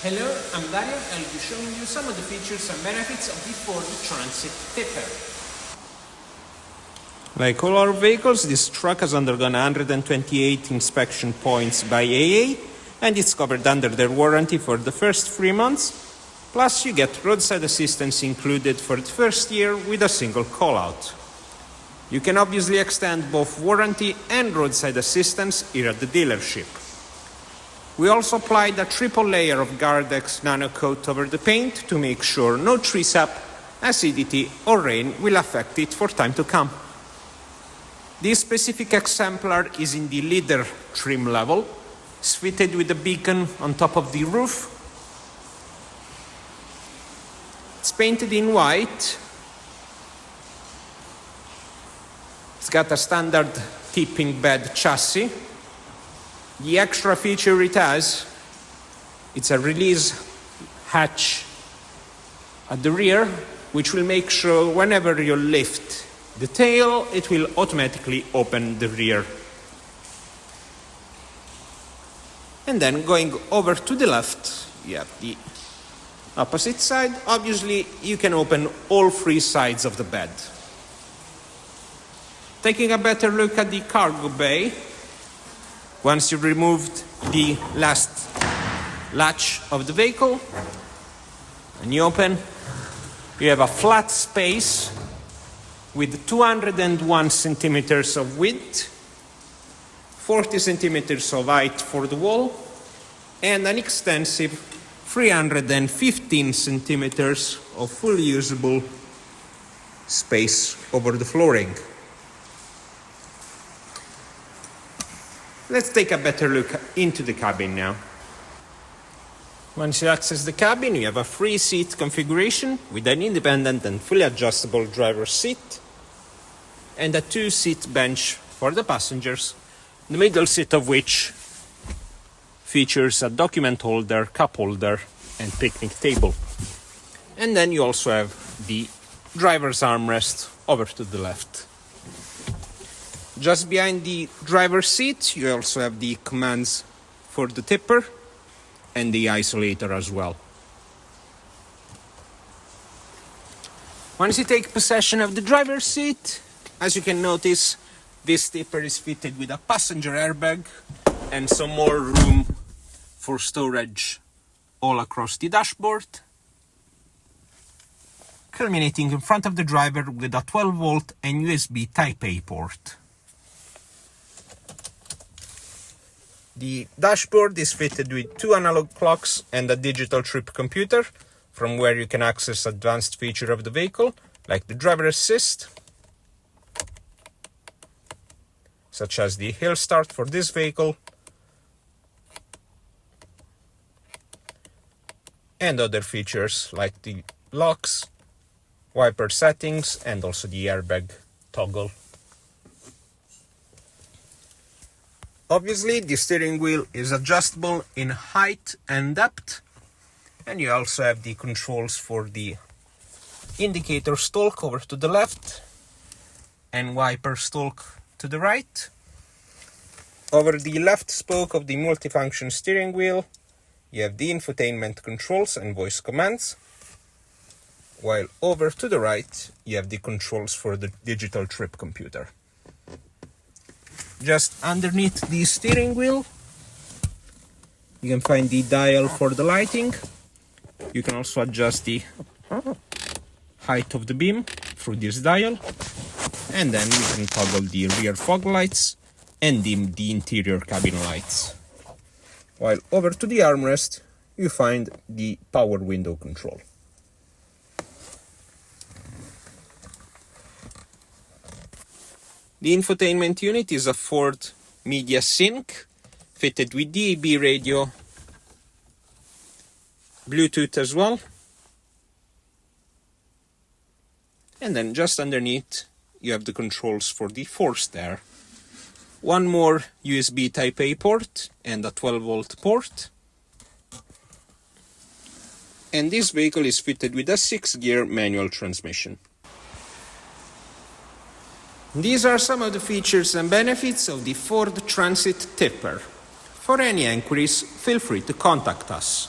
Hello, I'm Dario and I'll be showing you some of the features and benefits of the Ford Transit Tipper. Like all our vehicles, this truck has undergone 128 inspection points by AA and it's covered under their warranty for the first 3 months. Plus you get roadside assistance included for the first year with a single call-out. You can obviously extend both warranty and roadside assistance here at the dealership. We also applied a triple layer of Gardex nano coat over the paint to make sure no tree sap, acidity or rain will affect it for time to come. This specific exemplar is in the leather trim level. It's fitted with a beacon on top of the roof. It's painted in white. It's got a standard tipping bed chassis. The extra feature it has, it's a release hatch at the rear, which will make sure whenever you lift the tail, it will automatically open the rear. And then going over to the left, you have the opposite side. Obviously, you can open all 3 sides of the bed. Taking a better look at the cargo bay, once you've removed the last latch of the vehicle and you open, you have a flat space with 201 centimeters of width, 40 centimeters of height for the wall, and an extensive 315 centimeters of fully usable space over the flooring. Let's take a better look into the cabin now. Once you access the cabin, you have a 3-seat configuration with an independent and fully adjustable driver's seat and a 2-seat bench for the passengers, the middle seat of which features a document holder, cup holder and picnic table. And then you also have the driver's armrest over to the left. Just behind the driver's seat, you also have the commands for the tipper and the isolator as well. Once you take possession of the driver's seat, as you can notice, this tipper is fitted with a passenger airbag and some more room for storage all across the dashboard, culminating in front of the driver with a 12-volt and USB Type-A port. The dashboard is fitted with 2 analog clocks and a digital trip computer, from where you can access advanced features of the vehicle, like the driver assist, such as the hill start for this vehicle, and other features like the locks, wiper settings, and also the airbag toggle. Obviously, the steering wheel is adjustable in height and depth, and you also have the controls for the indicator stalk over to the left and wiper stalk to the right. Over the left spoke of the multifunction steering wheel, you have the infotainment controls and voice commands, while over to the right, you have the controls for the digital trip computer. Just underneath the steering wheel, you can find the dial for the lighting. You can also adjust the height of the beam through this dial. And then you can toggle the rear fog lights and dim the interior cabin lights. While over to the armrest, you find the power window control. The infotainment unit is a Ford Media Sync, fitted with DAB radio, Bluetooth as well. And then just underneath, you have the controls for the forced air. One more USB Type-A port and a 12-volt port. And this vehicle is fitted with a 6-gear manual transmission. These are some of the features and benefits of the Ford Transit Tipper. For any inquiries, feel free to contact us.